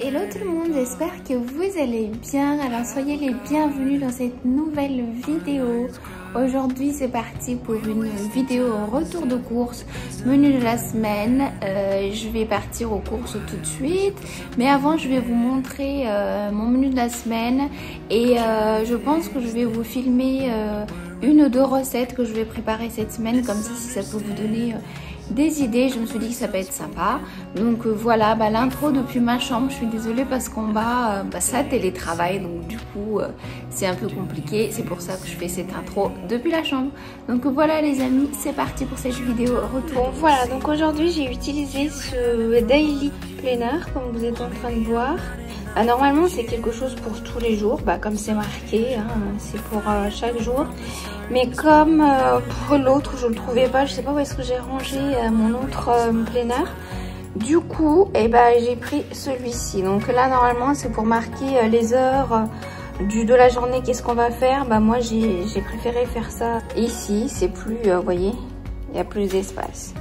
Hello tout le monde, j'espère que vous allez bien. Alors soyez les bienvenus dans cette nouvelle vidéo. Aujourd'hui c'est parti pour une vidéo retour de course, menu de la semaine. Je vais partir aux courses tout de suite, mais avant je vais vous montrer mon menu de la semaine et je pense que je vais vous filmer une ou deux recettes que je vais préparer cette semaine, comme ça si ça peut vous donner des idées. Je me suis dit que ça peut être sympa. Donc voilà, l'intro depuis ma chambre. Je suis désolée parce qu'on va ça télétravail, donc du coup c'est un peu compliqué. C'est pour ça que je fais cette intro depuis la chambre. Donc voilà les amis, c'est parti pour cette vidéo retour. Bon voilà, donc aujourd'hui j'ai utilisé ce Daily Planner comme vous êtes en train de voir. Normalement c'est quelque chose pour tous les jours, comme c'est marqué, hein, c'est pour chaque jour. Mais comme pour l'autre je le trouvais pas, je sais pas où est-ce que j'ai rangé mon autre planner. Du coup j'ai pris celui-ci. Donc là normalement c'est pour marquer les heures de la journée, qu'est-ce qu'on va faire. Moi j'ai préféré faire ça ici, c'est plus, vous voyez, il y a plus d'espace.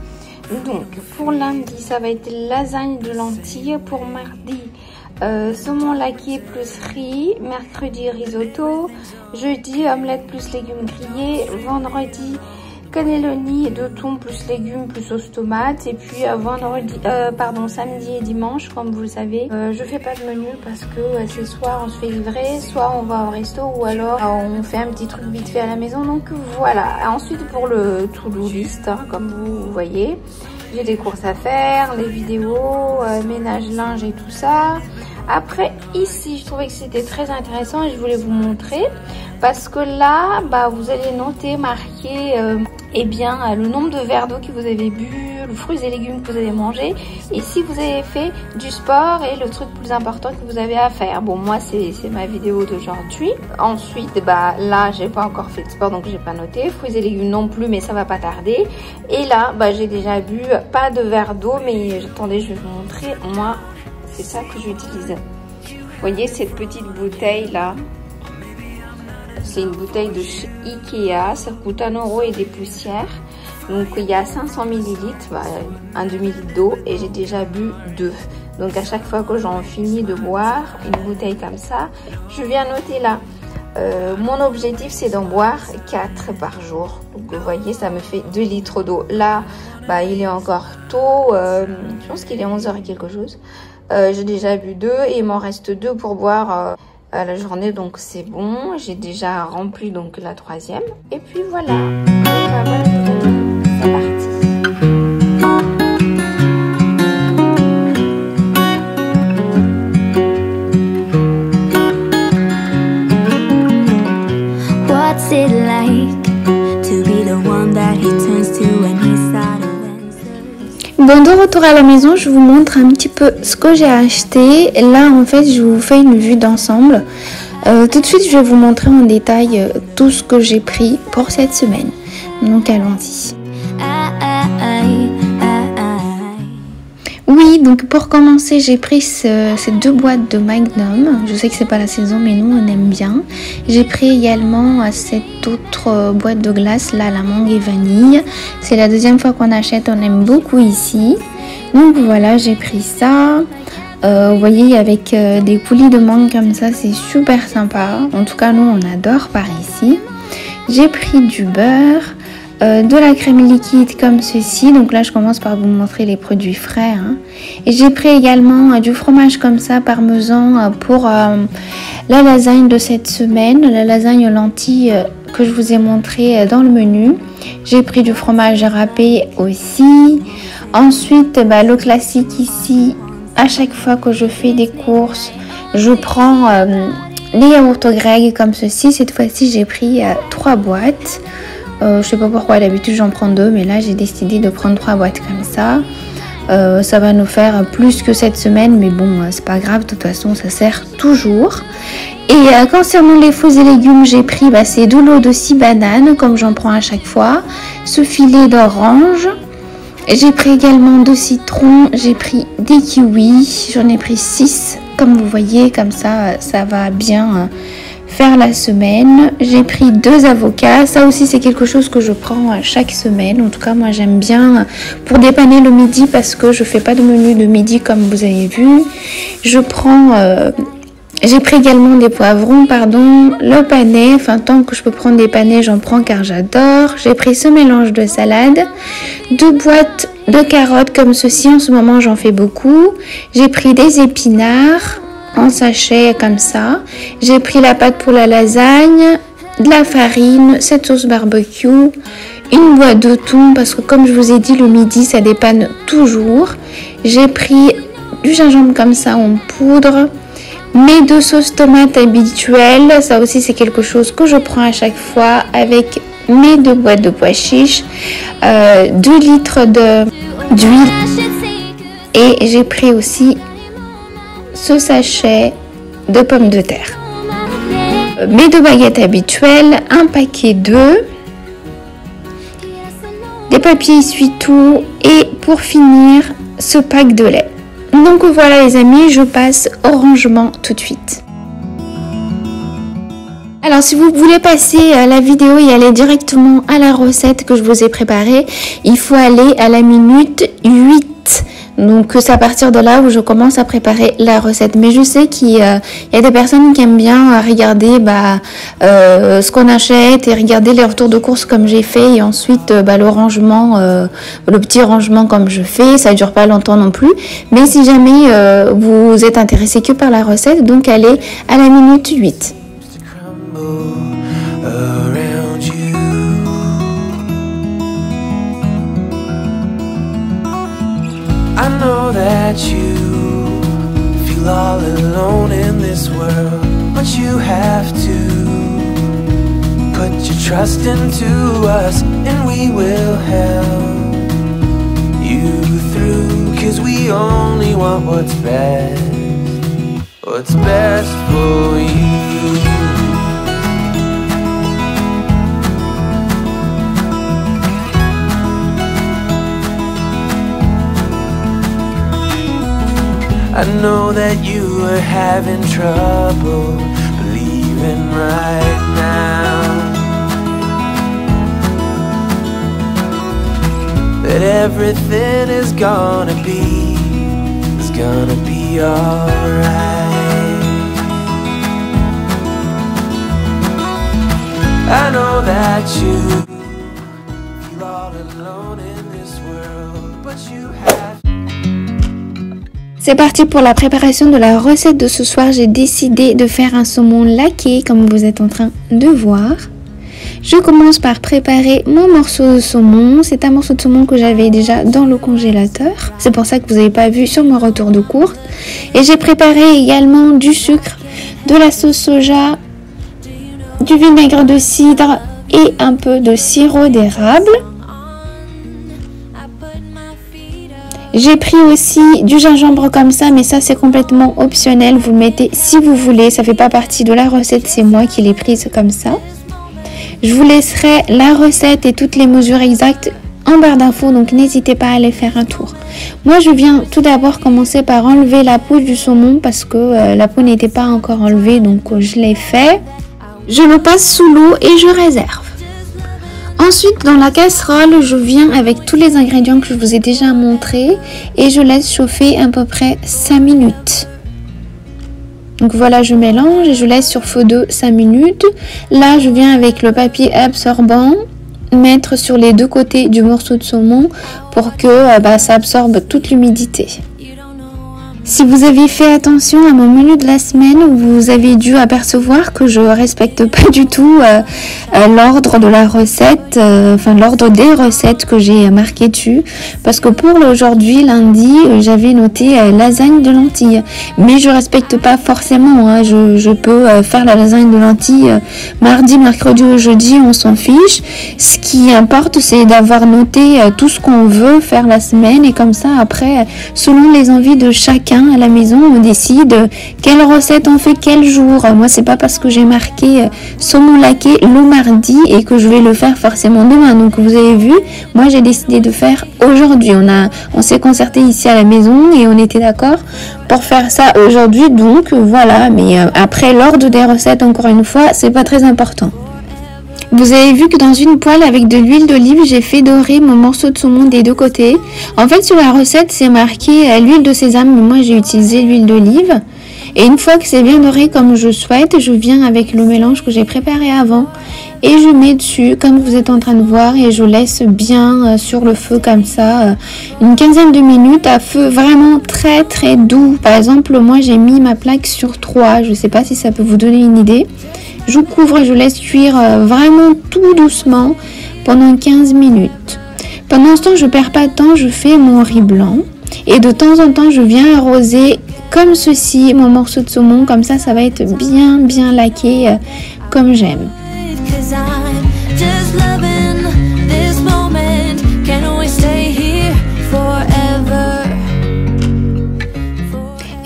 Donc pour lundi ça va être lasagne de lentilles, pour mardi saumon laqué plus riz, mercredi risotto, jeudi omelette plus légumes grillés, vendredi cannelloni de thon plus légumes plus sauce tomate, et puis samedi et dimanche, comme vous le savez, je fais pas de menu parce que c'est soit on se fait livrer, soit on va au resto, ou alors on fait un petit truc vite fait à la maison. Donc voilà. Ensuite pour le to-do list, hein, comme vous voyez, j'ai des courses à faire, les vidéos, ménage, linge et tout ça. Après ici je trouvais que c'était très intéressant et je voulais vous montrer, parce que là vous allez noter, marquer le nombre de verres d'eau que vous avez bu, les fruits et légumes que vous avez mangé, et si vous avez fait du sport et le truc plus important que vous avez à faire. Bon, moi c'est ma vidéo d'aujourd'hui. Ensuite là j'ai pas encore fait de sport donc j'ai pas noté, fruits et légumes non plus, mais ça va pas tarder. Et là j'ai déjà bu, pas de verre d'eau, mais attendez, je vais vous montrer. Moi c'est ça que j'utilise. Vous voyez cette petite bouteille là, c'est une bouteille de chez Ikea, ça coûte 1 € et des poussières. Donc il y a 500 ml, un demi-litre d'eau, et j'ai déjà bu 2. Donc à chaque fois que j'en finis de boire une bouteille comme ça, je viens noter là. Mon objectif c'est d'en boire 4 par jour. Donc vous voyez, ça me fait 2 litres d'eau. Là il est encore tôt, je pense qu'il est 11h et quelque chose. J'ai déjà bu 2 et il m'en reste 2 pour boire à la journée, donc c'est bon. J'ai déjà rempli donc la 3e, et puis voilà. Voilà, c'est parti. What's it like to be the one that he turns to when he's sad? Bon, de retour à la maison, je vous montre un petit peu ce que j'ai acheté. Là, en fait, je vous fais une vue d'ensemble. Tout de suite, je vais vous montrer en détail tout ce que j'ai pris pour cette semaine. Donc, allons-y. Oui, donc pour commencer, j'ai pris ces 2 boîtes de Magnum. Je sais que c'est pas la saison, mais nous, on aime bien. J'ai pris également cette autre boîte de glace, là, la mangue et vanille. C'est la 2e fois qu'on achète, on aime beaucoup ici. Donc voilà, j'ai pris ça. Vous voyez, avec des coulis de mangue comme ça, c'est super sympa. En tout cas, nous, on adore par ici. J'ai pris du beurre. De la crème liquide comme ceci. Donc là je commence par vous montrer les produits frais, hein. Et j'ai pris également du fromage comme ça, parmesan, pour la lasagne de cette semaine, la lasagne aux lentilles que je vous ai montré dans le menu. J'ai pris du fromage râpé aussi. Ensuite le classique ici, à chaque fois que je fais des courses, je prends les yaourts grec comme ceci. Cette fois-ci j'ai pris 3 boîtes. Je sais pas pourquoi, d'habitude j'en prends 2, mais là j'ai décidé de prendre 3 boîtes comme ça. Ça va nous faire plus que cette semaine, mais bon, c'est pas grave, de toute façon ça sert toujours. Et concernant les fruits et légumes, j'ai pris ces 2 lots de 6 bananes, comme j'en prends à chaque fois. Ce filet d'orange. J'ai pris également 2 citrons, j'ai pris des kiwis, j'en ai pris 6, comme vous voyez, comme ça, ça va bien faire la semaine. J'ai pris 2 avocats. Ça aussi, c'est quelque chose que je prends chaque semaine. En tout cas, moi, j'aime bien pour dépanner le midi parce que je fais pas de menu de midi comme vous avez vu. Je prends... j'ai pris également des poivrons, le panais, tant que je peux prendre des panais, j'en prends car j'adore. J'ai pris ce mélange de salade, 2 boîtes de carottes comme ceci, en ce moment j'en fais beaucoup. J'ai pris des épinards en sachet comme ça. J'ai pris la pâte pour la lasagne, de la farine, cette sauce barbecue, une boîte de thon parce que comme je vous ai dit, le midi ça dépanne toujours. J'ai pris du gingembre comme ça en poudre. Mes 2 sauces tomates habituelles, ça aussi c'est quelque chose que je prends à chaque fois avec mes 2 boîtes de pois chiches, 2 litres d'huile et j'ai pris aussi ce sachet de pommes de terre. Mes 2 baguettes habituelles, un paquet d'œufs, des papiers essuie-tout et pour finir ce pack de lait. Donc voilà les amis, je passe au rangement tout de suite. Alors si vous voulez passer la vidéo et aller directement à la recette que je vous ai préparée, il faut aller à la minute 8. Donc c'est à partir de là où je commence à préparer la recette. Mais je sais qu'il y a des personnes qui aiment bien regarder ce qu'on achète et regarder les retours de courses comme j'ai fait. Et ensuite le rangement, le petit rangement comme je fais. Ça dure pas longtemps non plus. Mais si jamais vous êtes intéressé que par la recette, donc allez à la minute 8. I know that you feel all alone in this world, but you have to put your trust into us and we will help you through, 'cause we only want what's best for you. I know that you are having trouble believing right now that everything is gonna be alright. I know that you feel all alone in this world, but you have. C'est parti pour la préparation de la recette de ce soir. J'ai décidé de faire un saumon laqué comme vous êtes en train de voir. Je commence par préparer mon morceau de saumon. C'est un morceau de saumon que j'avais déjà dans le congélateur. C'est pour ça que vous n'avez pas vu sur mon retour de course. Et j'ai préparé également du sucre, de la sauce soja, du vinaigre de cidre et un peu de sirop d'érable. J'ai pris aussi du gingembre comme ça, mais ça c'est complètement optionnel. Vous le mettez si vous voulez, ça fait pas partie de la recette, c'est moi qui l'ai prise comme ça. Je vous laisserai la recette et toutes les mesures exactes en barre d'infos, donc n'hésitez pas à aller faire un tour. Moi je viens tout d'abord commencer par enlever la peau du saumon parce que la peau n'était pas encore enlevée, donc je l'ai fait. Je le passe sous l'eau et je réserve. Ensuite, dans la casserole, je viens avec tous les ingrédients que je vous ai déjà montrés et je laisse chauffer à peu près 5 minutes. Donc voilà, je mélange et je laisse sur feu de 5 minutes. Là, je viens avec le papier absorbant, mettre sur les 2 côtés du morceau de saumon pour que ça absorbe toute l'humidité. Si vous avez fait attention à mon menu de la semaine, vous avez dû apercevoir que je respecte pas du tout l'ordre de la recette, l'ordre des recettes que j'ai marqué dessus. Parce que pour aujourd'hui, lundi, j'avais noté lasagne de lentilles. Mais je respecte pas forcément, hein. Je peux faire la lasagne de lentilles mardi, mercredi ou jeudi, on s'en fiche. Ce qui importe, c'est d'avoir noté tout ce qu'on veut faire la semaine et comme ça, après, selon les envies de chacun, vient à la maison, on décide quelle recette on fait quel jour. Moi, c'est pas parce que j'ai marqué saumon laqué le mardi et que je vais le faire forcément demain. Donc, vous avez vu, moi, j'ai décidé de faire aujourd'hui. On s'est concerté ici à la maison et on était d'accord pour faire ça aujourd'hui. Donc, voilà. Mais après, l'ordre des recettes, encore une fois, c'est pas très important. Vous avez vu que dans une poêle avec de l'huile d'olive, j'ai fait dorer mon morceau de saumon des deux côtés. En fait, sur la recette, c'est marqué l'huile de sésame, mais moi j'ai utilisé l'huile d'olive. Et une fois que c'est bien doré comme je souhaite, je viens avec le mélange que j'ai préparé avant et je mets dessus comme vous êtes en train de voir et je laisse bien sur le feu comme ça une quinzaine de minutes à feu vraiment très très doux. Par exemple, moi j'ai mis ma plaque sur 3, je ne sais pas si ça peut vous donner une idée. Je couvre et je laisse cuire vraiment tout doucement pendant 15 minutes. Pendant ce temps, je ne perds pas de temps, je fais mon riz blanc. Et de temps en temps, je viens arroser comme ceci mon morceau de saumon. Comme ça va être bien laqué comme j'aime.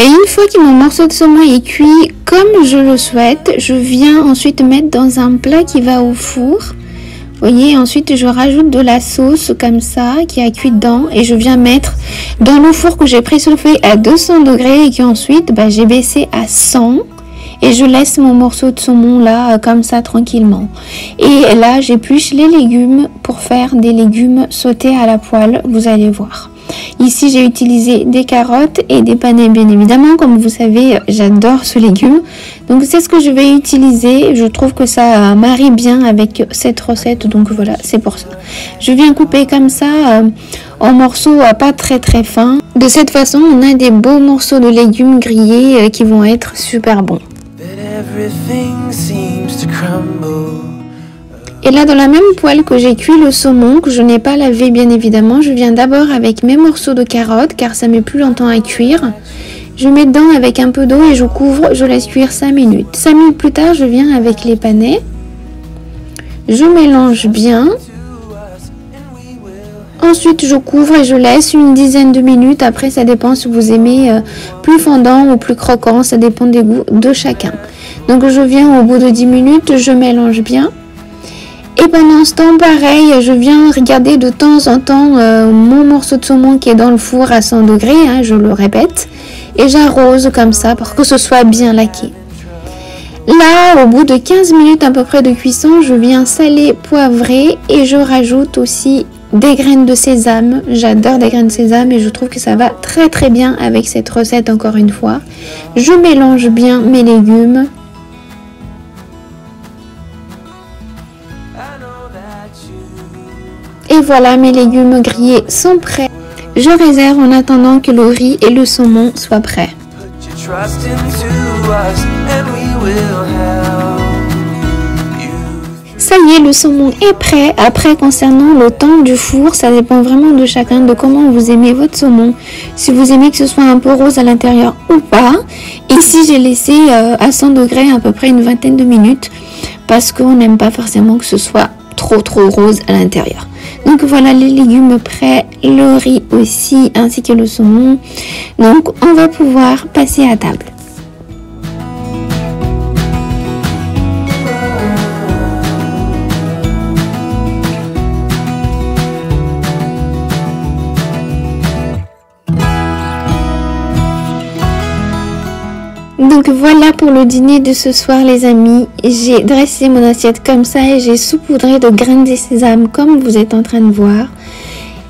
Et une fois que mon morceau de saumon est cuit comme je le souhaite, je viens ensuite mettre dans un plat qui va au four. Vous voyez, ensuite je rajoute de la sauce comme ça qui a cuit dedans et je viens mettre dans le four que j'ai préchauffé à 200 degrés et qu'ensuite j'ai baissé à 100 et je laisse mon morceau de saumon là comme ça tranquillement. Et là j'épluche les légumes pour faire des légumes sautés à la poêle, vous allez voir. Ici, j'ai utilisé des carottes et des panais, bien évidemment. Comme vous savez, j'adore ce légume. Donc, c'est ce que je vais utiliser. Je trouve que ça marie bien avec cette recette. Donc, voilà, c'est pour ça. Je viens couper comme ça en morceaux pas très très fins. De cette façon, on a des beaux morceaux de légumes grillés qui vont être super bons. Et là, dans la même poêle que j'ai cuit le saumon, que je n'ai pas lavé bien évidemment, je viens d'abord avec mes morceaux de carottes, car ça met plus longtemps à cuire. Je mets dedans avec un peu d'eau et je couvre, je laisse cuire 5 minutes. 5 minutes plus tard, je viens avec les panais. Je mélange bien. Ensuite, je couvre et je laisse une dizaine de minutes. Après, ça dépend si vous aimez plus fondant ou plus croquant, ça dépend des goûts de chacun. Donc, je viens au bout de 10 minutes, je mélange bien. Et pendant ce temps, pareil, je viens regarder de temps en temps mon morceau de saumon qui est dans le four à 100 degrés, je le répète. Et j'arrose comme ça pour que ce soit bien laqué. Là, au bout de 15 minutes à peu près de cuisson, je viens saler, poivrer et je rajoute aussi des graines de sésame. J'adore des graines de sésame et je trouve que ça va très très bien avec cette recette encore une fois. Je mélange bien mes légumes. Et voilà, mes légumes grillés sont prêts. Je réserve en attendant que le riz et le saumon soient prêts. Ça y est, le saumon est prêt. Après, concernant le temps du four, ça dépend vraiment de chacun, de comment vous aimez votre saumon. Si vous aimez que ce soit un peu rose à l'intérieur ou pas. Ici, j'ai laissé à 100 degrés à peu près une vingtaine de minutes parce qu'on n'aime pas forcément que ce soit trop rose à l'intérieur. Donc voilà les légumes prêts, le riz aussi ainsi que le saumon. Donc on va pouvoir passer à table. Donc voilà pour le dîner de ce soir les amis, j'ai dressé mon assiette comme ça et j'ai saupoudré de graines de sésame comme vous êtes en train de voir.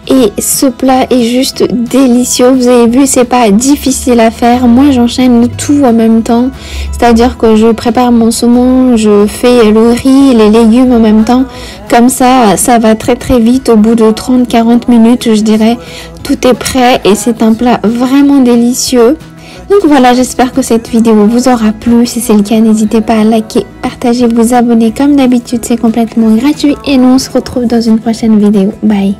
Et ce plat est juste délicieux, vous avez vu c'est pas difficile à faire, moi j'enchaîne tout en même temps. C'est-à-dire que je prépare mon saumon, je fais le riz, les légumes en même temps. Comme ça, ça va très très vite, au bout de 30-40 minutes je dirais, tout est prêt et c'est un plat vraiment délicieux. Donc voilà, j'espère que cette vidéo vous aura plu. Si c'est le cas, n'hésitez pas à liker, partager, vous abonner. Comme d'habitude, c'est complètement gratuit. Et nous, on se retrouve dans une prochaine vidéo. Bye.